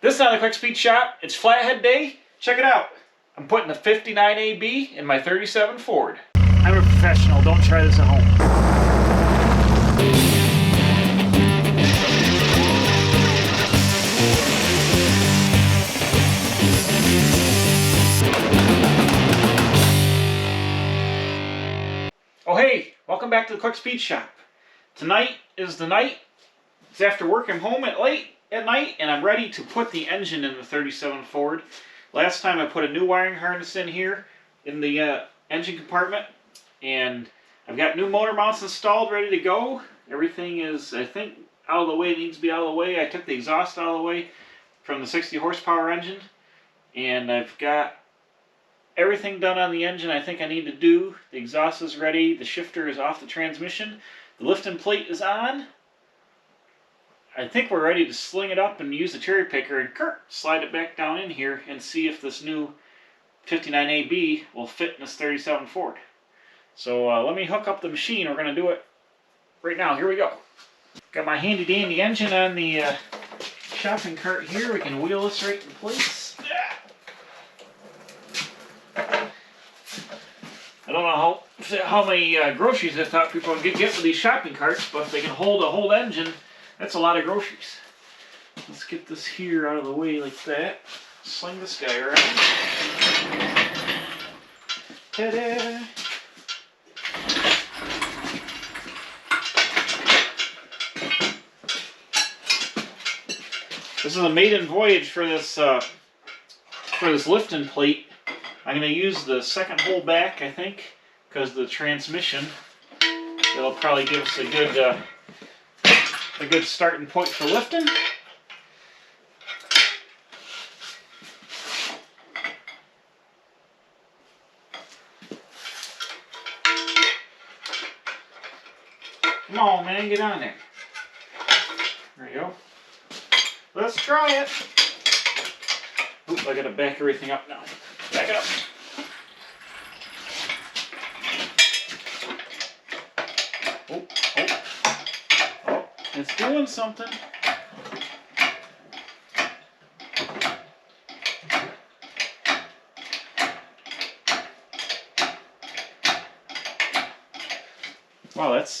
This is not a quick speed shop. It's Flathead Day. Check it out. I'm putting the 59 AB in my 37 Ford. I'm a professional. Don't try this at home. Oh hey, welcome back to the Quick Speed Shop. Tonight is the night. It's after work. I'm home late at night and I'm ready to put the engine in the 37 Ford. Last time I put a new wiring harness in here in the engine compartment, and I've got new motor mounts installed, ready to go. Everything is, I think, out of the way. It needs to be out of the way. I took the exhaust out of the way from the 60 horsepower engine, and I've got everything done on the engine I think I need to do. The exhaust is ready. The shifter is off the transmission. The lifting plate is on. I think we're ready to sling it up and use the cherry picker and slide it back down in here and see if this new 59 AB will fit in this 37 Ford. So let me hook up the machine. We're going to do it right now. Here we go. Got my handy dandy engine on the shopping cart here. We can wheel this right in place. I don't know how many groceries I thought people would get with these shopping carts, but if they can hold a whole engine, that's a lot of groceries. Let's get this here out of the way like that. Sling this guy around. Ta-da! This is a maiden voyage for this lifting plate. I'm going to use the second hole back, I think, because the transmission. It'll probably give us a good starting point for lifting. Come on, man, get on there. There you go. Let's try it. Oop, I gotta back everything up now. Back it up. Oh, oh, oh, it's doing something. Wow, that's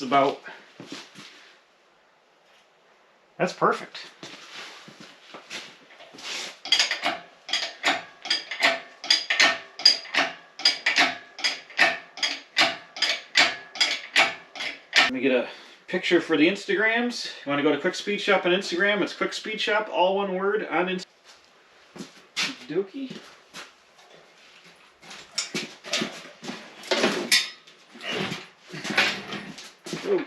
perfect. Let me get a picture for the Instagrams. You want to go to Quick Speed Shop on Instagram? It's Quick Speed Shop, all one word, on Instagram. Dookie. Ooh.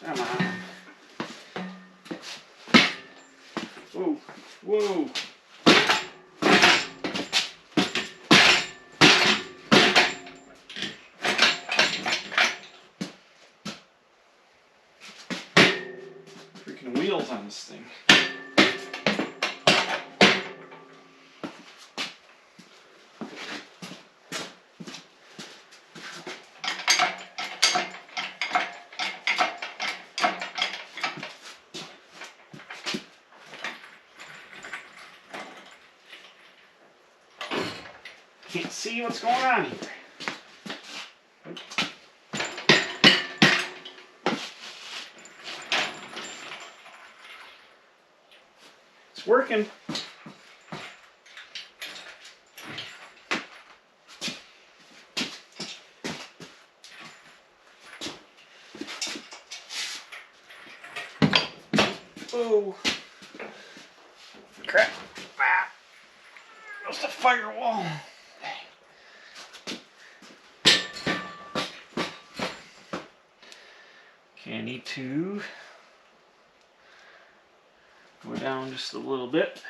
Come on. Whoa, whoa. Freaking wheels on this thing. Can't see what's going on here. It's working. Oh, crap. Ah. There's the firewall. Okay, I need to go down just a little bit.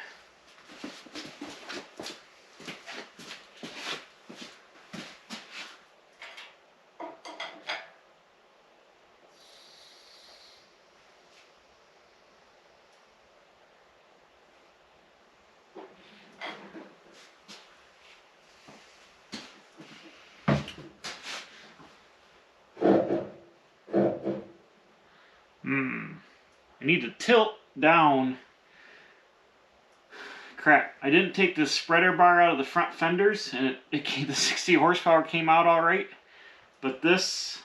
I need to tilt down. Crap, I didn't take the spreader bar out of the front fenders, and the 60 horsepower came out all right. But this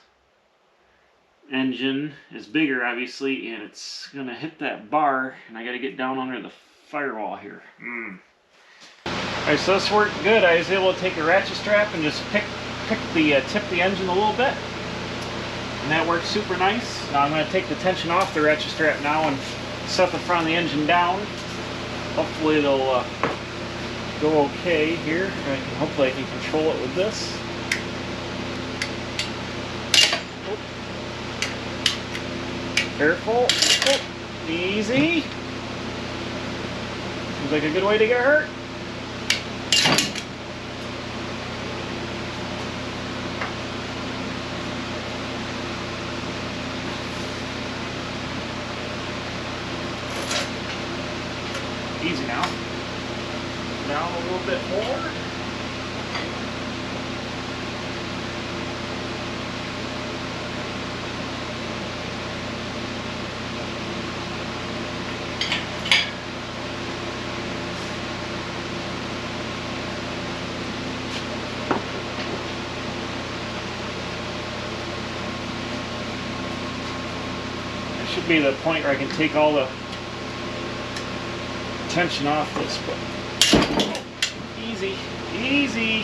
engine is bigger, obviously, and it's gonna hit that bar, and I gotta get down under the firewall here. Alright, so this worked good. I was able to take a ratchet strap and just tip the engine a little bit, and that worked super nice. Now I'm going to take the tension off the ratchet strap now and set the front of the engine down. Hopefully it'll go okay here. Hopefully I can control it with this. Careful. Easy. Seems like a good way to get hurt. Easy now. Down a little bit more. There should be the point where I can take all the tension off this, but easy, easy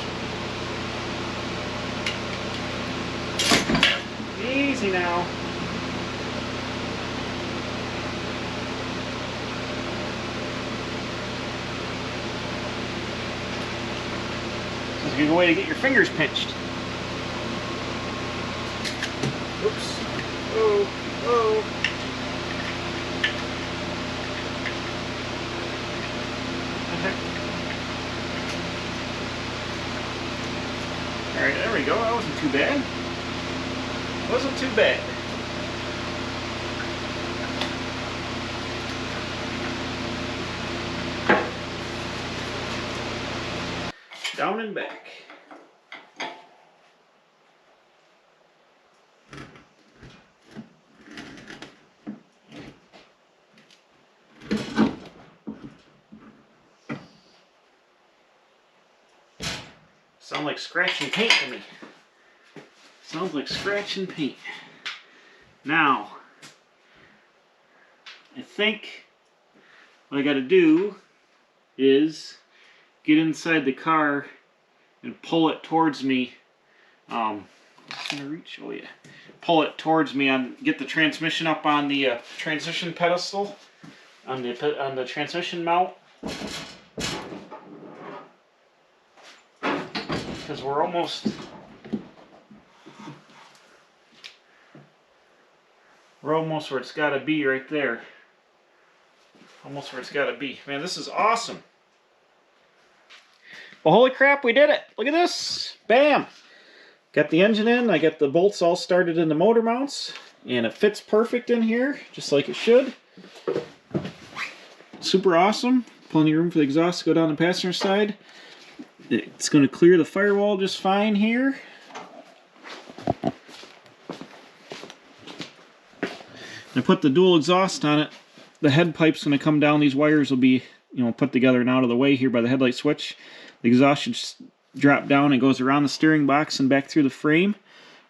now. This is a good way to get your fingers pinched. Oops. Oh. Alright, there we go. That wasn't too bad. Wasn't too bad. Down and back. Sounds like scratch and paint to me. Sounds like scratch and paint. Now, I think what I got to do is get inside the car and pull it towards me. Gonna reach? Oh yeah. Pull it towards me and get the transmission up on the transmission pedestal, on the transmission mount. Because we're almost where it's got to be right there. Almost where it's got to be. Man, this is awesome. Well, holy crap, we did it. Look at this. Bam. Got the engine in. I got the bolts all started in the motor mounts. And it fits perfect in here, just like it should. Super awesome. Plenty of room for the exhaust to go down the passenger side. It's going to clear the firewall just fine here. I put the dual exhaust on it. The head pipe's going to come down. These wires will be, put together and out of the way here by the headlight switch. The exhaust should drop down and goes around the steering box and back through the frame.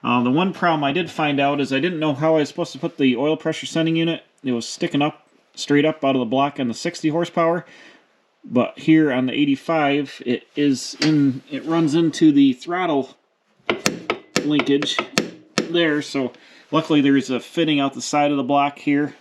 The one problem I did find out is I didn't know how I was supposed to put the oil pressure sending unit. It was sticking up, straight up out of the block on the 60 horsepower. But here on the 85, it runs into the throttle linkage there. So luckily there's a fitting out the side of the block here.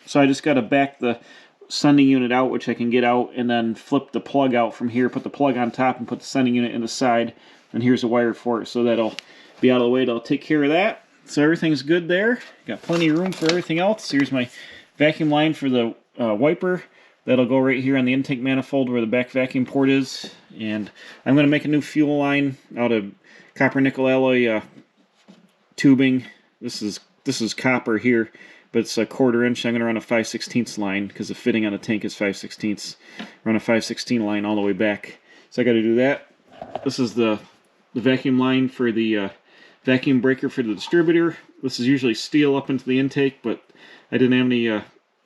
So I just got to back the sending unit out, which I can get out, and then flip the plug out from here, put the plug on top and put the sending unit in the side. And here's a wire for it, so that'll be out of the way. That'll take care of that. So everything's good there. Got plenty of room for everything else. Here's my vacuum line for the wiper. That'll go right here on the intake manifold where the back vacuum port is. And I'm going to make a new fuel line out of copper nickel alloy tubing. This is copper here, but it's a 1/4 inch. I'm going to run a 5/16 line because the fitting on the tank is 5/16. Run a 5/16 line all the way back. So I got to do that. This is the vacuum line for the vacuum breaker for the distributor. This is usually steel up into the intake, but I didn't have any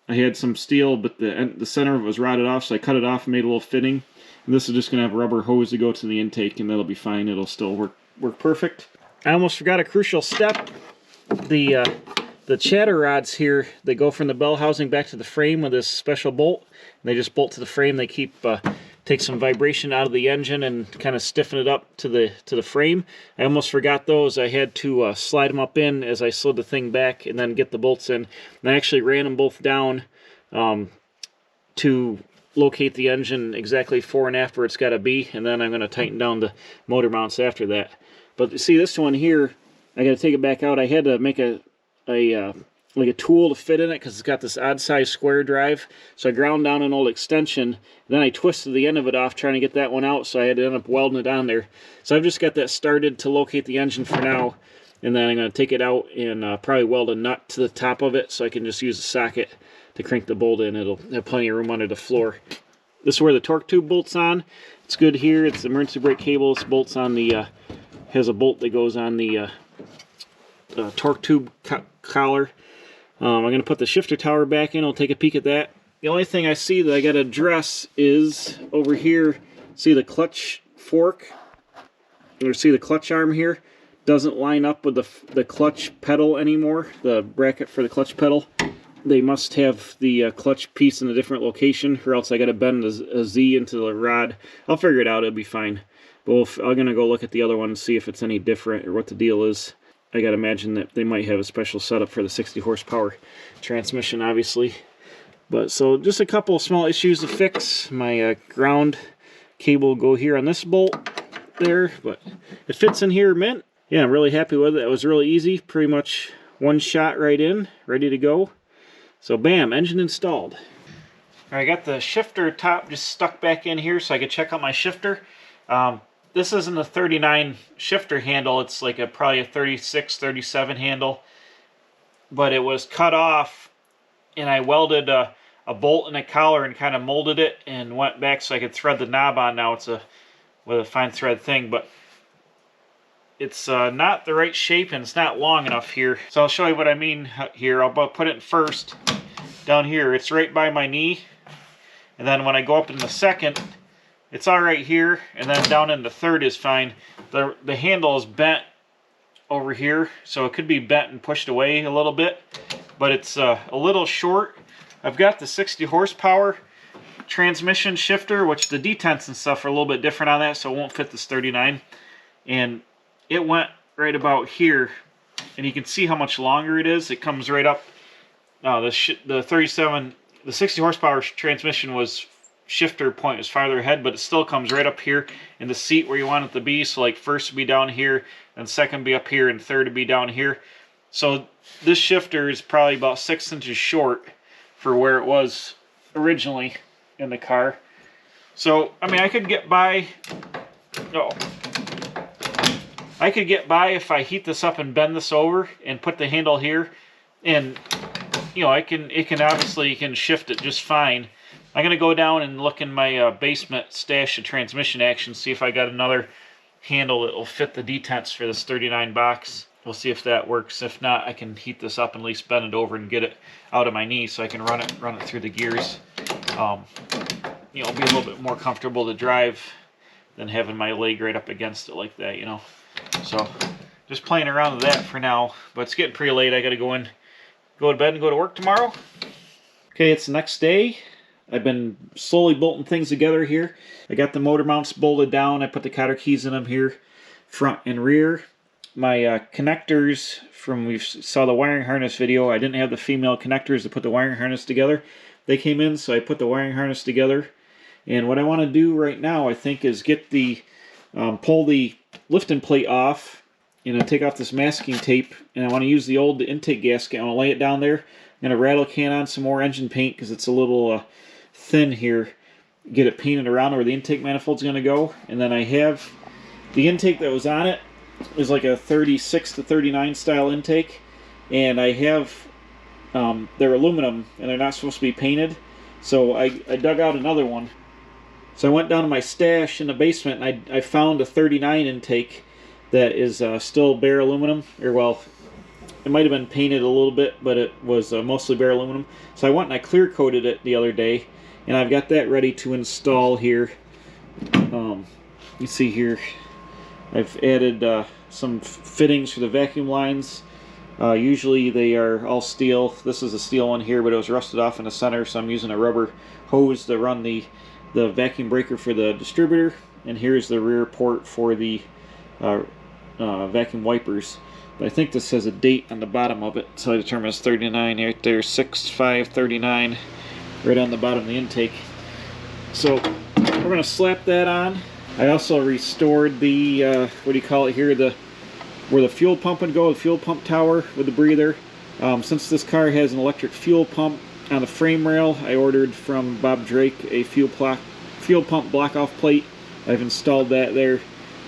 I had some steel, but the center of it was rotted off, so I cut it off and made a little fitting. And this is just going to have a rubber hose to go to the intake, and that'll be fine. It'll still work perfect. I almost forgot a crucial step. The chatter rods here, they go from the bell housing back to the frame with this special bolt. And they just bolt to the frame. They take some vibration out of the engine and kind of stiffen it up to the frame. I almost forgot those. I had to slide them up in as I slid the thing back and then get the bolts in. And I actually ran them both down to locate the engine exactly fore and aft where it's got to be, and then I'm going to tighten down the motor mounts after that. But you see this one here, I got to take it back out. I had to make like a tool to fit in it because it's got this odd size square drive. So I ground down an old extension, then I twisted the end of it off trying to get that one out, so I had to end up welding it on there. So I've just got that started to locate the engine for now, and then I'm going to take it out and probably weld a nut to the top of it so I can just use the socket to crank the bolt in. It'll have plenty of room under the floor. This is where the torque tube bolts on. It's good here. It's emergency brake cable. This bolts on the has a bolt that goes on the torque tube collar. I'm going to put the shifter tower back in. I'll take a peek at that. The only thing I see that I got to address is over here. See the clutch fork, or see the clutch arm here, doesn't line up with the clutch pedal anymore. The bracket for the clutch pedal. They must have the clutch piece in a different location, or else I got to bend a Z into the rod. I'll figure it out. It'll be fine. But I'm going to go look at the other one and see if it's any different or what the deal is. I got to imagine that they might have a special setup for the 60 horsepower transmission, obviously. But so just a couple of small issues to fix. My ground cable will go here on this bolt there, but it fits in here mint. Yeah, I'm really happy with it. It was really easy. Pretty much one shot right in, ready to go. So bam, engine installed. All right, I got the shifter top just stuck back in here so I could check out my shifter. This isn't a 39 shifter handle. It's like probably a 36, 37 handle. But it was cut off, and I welded a bolt and a collar and kind of molded it and went back so I could thread the knob on. Now it's with a fine thread thing, but it's not the right shape and it's not long enough here. So I'll show you what I mean here. I'll put it first down here. It's right by my knee. And then when I go up in the second, it's all right here. And then down in the third is fine. The handle is bent over here, so it could be bent and pushed away a little bit. But it's a little short. I've got the 60 horsepower transmission shifter, which the detents and stuff are a little bit different on that, so it won't fit this 39. And it went right about here, and you can see how much longer it is. It comes right up. The 60 horsepower transmission was shifter point is farther ahead, but it still comes right up here in the seat where you want it to be. So like first would be down here, and second be up here, and third would be down here. So this shifter is probably about 6 inches short for where it was originally in the car. So I mean, I could get by. I could get by if I heat this up and bend this over and put the handle here, and you know, you can shift it just fine. I'm gonna go down and look in my basement stash of transmission action, see if I got another handle that will fit the detents for this 39 box. We'll see if that works. If not, I can heat this up and at least bend it over and get it out of my knee so I can run it through the gears. You know, be a little bit more comfortable to drive than having my leg right up against it like that, you know. So just playing around with that for now, but it's getting pretty late. I gotta go to bed and go to work tomorrow. Okay, it's the next day. I've been slowly bolting things together here. I got the motor mounts bolted down. I put the cotter keys in them here, front and rear. My connectors from, we saw the wiring harness video. I didn't have the female connectors to put the wiring harness together. They came in, so I put the wiring harness together. And what I want to do right now, I think, is get the pull the lifting plate off, and take off this masking tape, and I want to use the old intake gasket. I want to lay it down there. I'm going to rattle can on some more engine paint because it's a little thin here. Get it painted around where the intake manifold's going to go. And then I have the intake that was on it is like a 36 to 39 style intake, and I have they're aluminum and they're not supposed to be painted, so I dug out another one. So I went down to my stash in the basement and I found a 39 intake that is still bare aluminum, or well, It might have been painted a little bit, but it was mostly bare aluminum. So I went and I clear coated it the other day, and I've got that ready to install here. You see here, I've added some fittings for the vacuum lines. Usually they are all steel. This is a steel one here, but it was rusted off in the center, so I'm using a rubber hose to run the vacuum breaker for the distributor. And here's the rear port for the vacuum wipers. But I think this has a date on the bottom of it, so I determined it's 39 right there, 6/5/39, right on the bottom of the intake. So we're going to slap that on. I also restored the, what do you call it here, where the fuel pump would go, the fuel pump tower with the breather. Since this car has an electric fuel pump on the frame rail, I ordered from Bob Drake a fuel pump block-off plate. I've installed that there.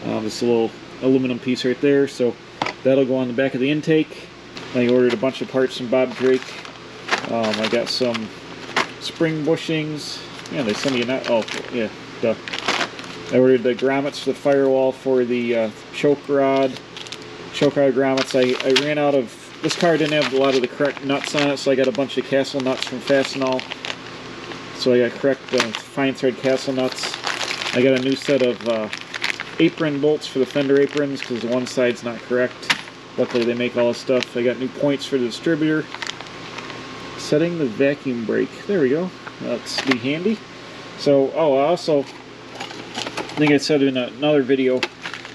This little aluminum piece right there, so that'll go on the back of the intake. I ordered a bunch of parts from Bob Drake. I got some spring bushings. Yeah, they sent me a, oh yeah, duh. I ordered the grommets for the firewall for the choke rod grommets. I ran out of, this car didn't have a lot of the correct nuts on it, so I got a bunch of castle nuts from Fastenal. So I got correct fine thread castle nuts. I got a new set of apron bolts for the fender aprons because the one side's not correct. Luckily they make all this stuff. I got new points for the distributor. Setting the vacuum brake. There we go. That's be handy. So, oh, I also, I think I said in another video,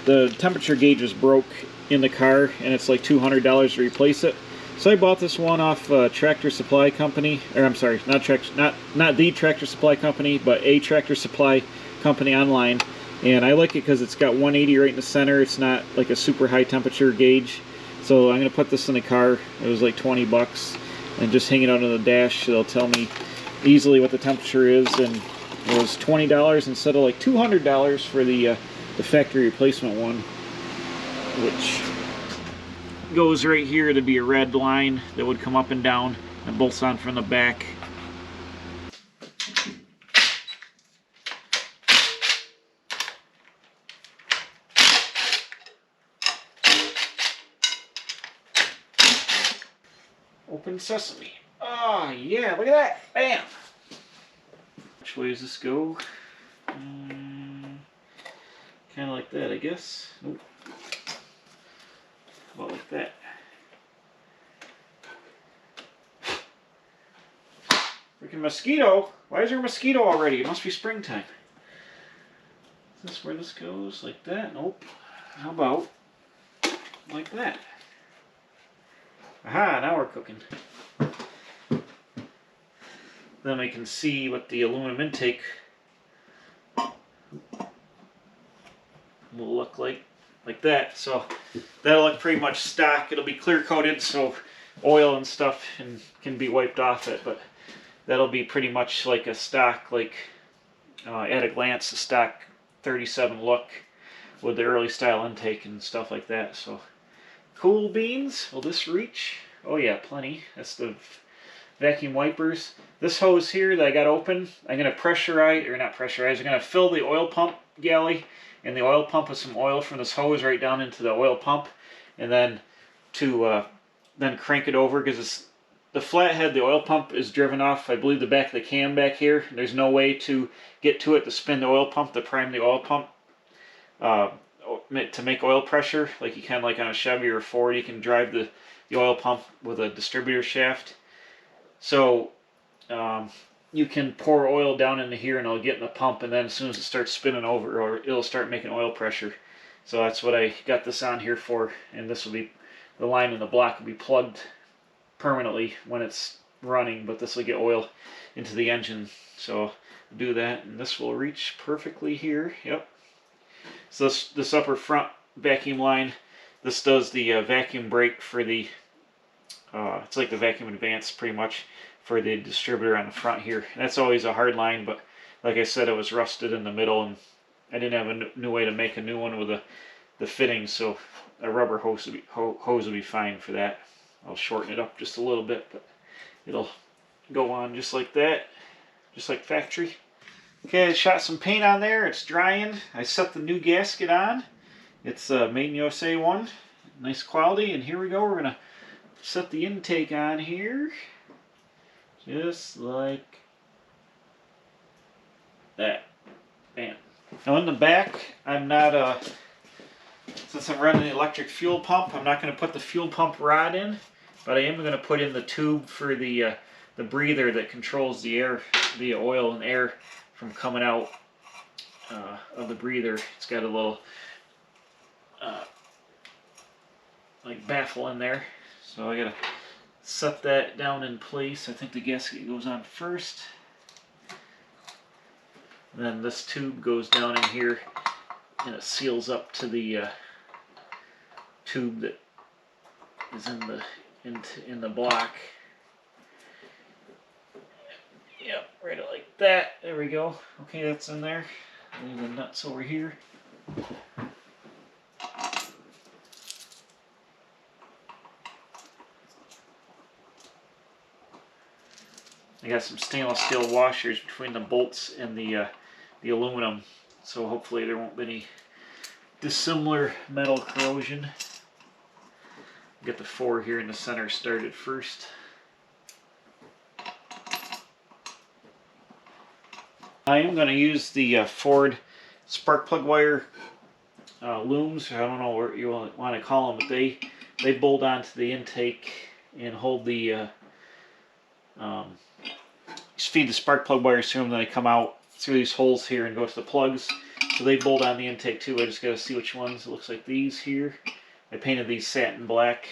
the temperature gauge is broke in the car and it's like $200 to replace it. So I bought this one off Tractor Supply Company, or I'm sorry, not the Tractor Supply Company, but a Tractor Supply Company online. And I like it because it's got 180 right in the center. It's not like a super high temperature gauge. So I'm going to put this in the car. It was like 20 bucks. And just hang it out on the dash. It'll tell me easily what the temperature is. And it was $20 instead of like $200 for the factory replacement one. Which goes right here to be a red line that would come up and down and bolts on from the back. Open sesame. Oh yeah, look at that. Bam! Which way does this go? Kind of like that, I guess. Nope. About like that. Freaking mosquito! Why is there a mosquito already? It must be springtime. Is this where this goes? Like that? Nope. How about like that? Aha, now we're cooking. Then we can see what the aluminum intake will look like that. So that'll look pretty much stock. It'll be clear coated so oil and stuff can be wiped off it, but that'll be pretty much like a stock, like at a glance, the stock 37 look with the early style intake and stuff like that. So cool beans. Will this reach? Oh yeah, plenty. That's the vacuum wipers. This hose here that I got open, I'm going to pressurize, or not pressurize, I'm going to fill the oil pump galley and the oil pump with some oil from this hose right down into the oil pump, and then then crank it over, because the flathead, the oil pump is driven off, I believe, the back of the cam back here. There's no way to get to it to spin the oil pump, to prime the oil pump, to make oil pressure, like you can like on a Chevy or a Ford. You can drive the oil pump with a distributor shaft. So you can pour oil down into here and it'll get in the pump, and then as soon as it starts spinning over, or it'll start making oil pressure. So that's what I got this on here for, and this will be, the line in the block will be plugged permanently when it's running, but this will get oil into the engine. So do that, and this will reach perfectly here. Yep. So this upper front vacuum line, this does the vacuum brake for the, it's like the vacuum advance pretty much for the distributor on the front here. And that's always a hard line, but like I said, it was rusted in the middle, and I didn't have a new way to make a new one with the fittings, so a rubber hose would be fine for that. I'll shorten it up just a little bit, but it'll go on just like that, just like factory. Okay, I shot some paint on there. It's drying. I set the new gasket on. It's Made in USA one. Nice quality. And here we go. We're going to set the intake on here, just like that. Bam. Now in the back, I'm not, since I'm running the electric fuel pump, I'm not going to put the fuel pump rod in, but I am going to put in the tube for the breather that controls the air, the oil and air from coming out of the breather. It's got a little like baffle in there, so I gotta set that down in place. I think the gasket goes on first, and then this tube goes down in here and it seals up to the tube that is in the block. Yep, right like that. There we go. Okay, that's in there. Leave the nuts over here. I got some stainless steel washers between the bolts and the aluminum, so hopefully there won't be any dissimilar metal corrosion. Get the 4 here in the center started first. I am going to use the Ford spark plug wire looms. I don't know what you want to call them, but they bolt onto the intake and hold the just feed the spark plug wires through them, then they come out through these holes here and go to the plugs. So they bolt on the intake too. I just got to see which ones. It looks like these here. I painted these satin black,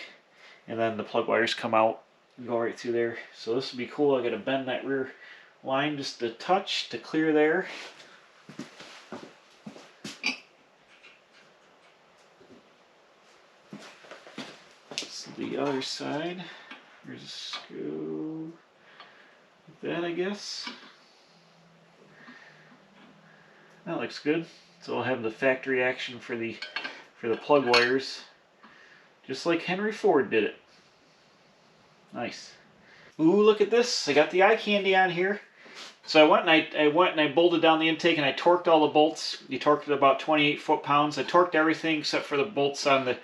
and then the plug wires come out and go right through there. So this would be cool. I got to bend that rear line just a touch to clear there. So the other side, there's a screw like that, I guess. That looks good. So I'll have the factory action for the plug wires, just like Henry Ford did it. Nice. Ooh, look at this! I got the eye candy on here. So I went and I bolted down the intake and I torqued all the bolts. You torqued it about 28 foot-pounds. I torqued everything except for the bolts on the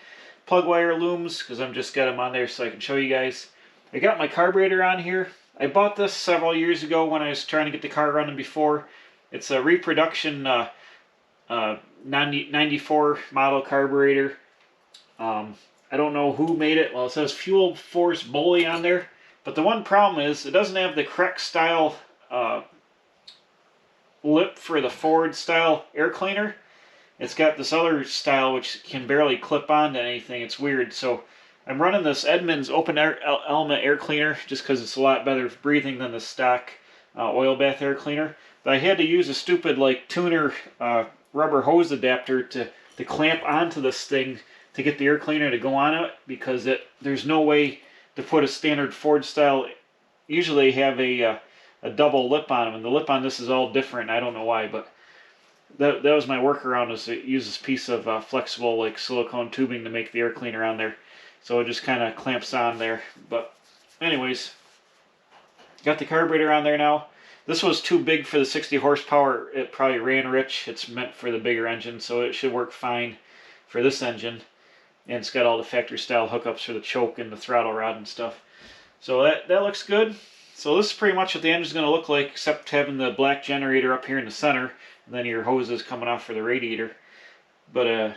plug wire looms because I'm just got them on there so I can show you guys. I got my carburetor on here. I bought this several years ago when I was trying to get the car running before. It's a reproduction 94 model carburetor. I don't know who made it. Well, it says Fuel Force Bully on there. But the one problem is it doesn't have the correct style lip for the Ford style air cleaner. It's got this other style which can barely clip onto anything. It's weird. So I'm running this Edmunds open air element air cleaner just because it's a lot better for breathing than the stock oil bath air cleaner. But I had to use a stupid like tuner rubber hose adapter to clamp onto this thing to get the air cleaner to go on it, because there's no way to put a standard Ford style. Usually they have a double lip on them, and the lip on this is all different. I don't know why, but that was my workaround, is to use this piece of flexible like silicone tubing to make the air cleaner on there. So it just kind of clamps on there. But anyways, got the carburetor on there now. This was too big for the 60 horsepower. It probably ran rich. It's meant for the bigger engine, so it should work fine for this engine. And it's got all the factory style hookups for the choke and the throttle rod and stuff. So that looks good. So this is pretty much what the engine's going to look like, except having the black generator up here in the center, and then your hoses coming off for the radiator. But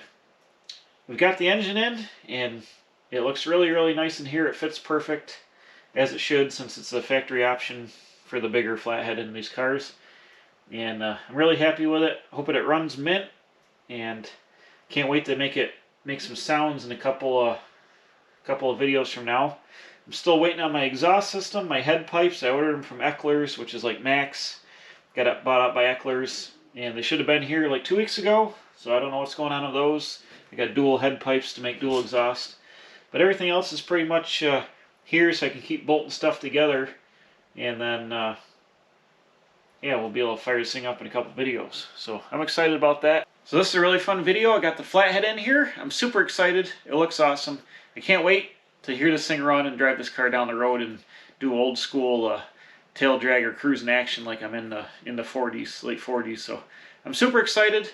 we've got the engine in, and it looks really, really nice in here. It fits perfect, as it should, since it's a factory option for the bigger flathead in these cars. And I'm really happy with it. Hoping it runs mint, and can't wait to make some sounds in a couple of videos from now. I'm still waiting on my exhaust system, my head pipes. I ordered them from Eckler's, which is like Max. Got it bought out by Eckler's, and they should have been here like 2 weeks ago. So I don't know what's going on with those. I got dual head pipes to make dual exhaust, but everything else is pretty much here, so I can keep bolting stuff together. And then yeah, we'll be able to fire this thing up in a couple videos. So I'm excited about that. So this is a really fun video. I got the Flathead in here. I'm super excited. It looks awesome. I can't wait to hear this thing run and drive this car down the road and do old school tail drag or cruising action like I'm in the 40s, late 40s. So I'm super excited.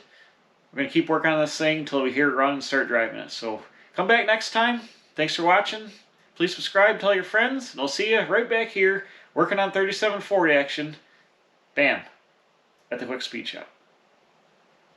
We're going to keep working on this thing until we hear it run and start driving it. So come back next time. Thanks for watching. Please subscribe, tell your friends, and I'll see you right back here working on 37 Ford action. Bam. At the Quick Speed Shop.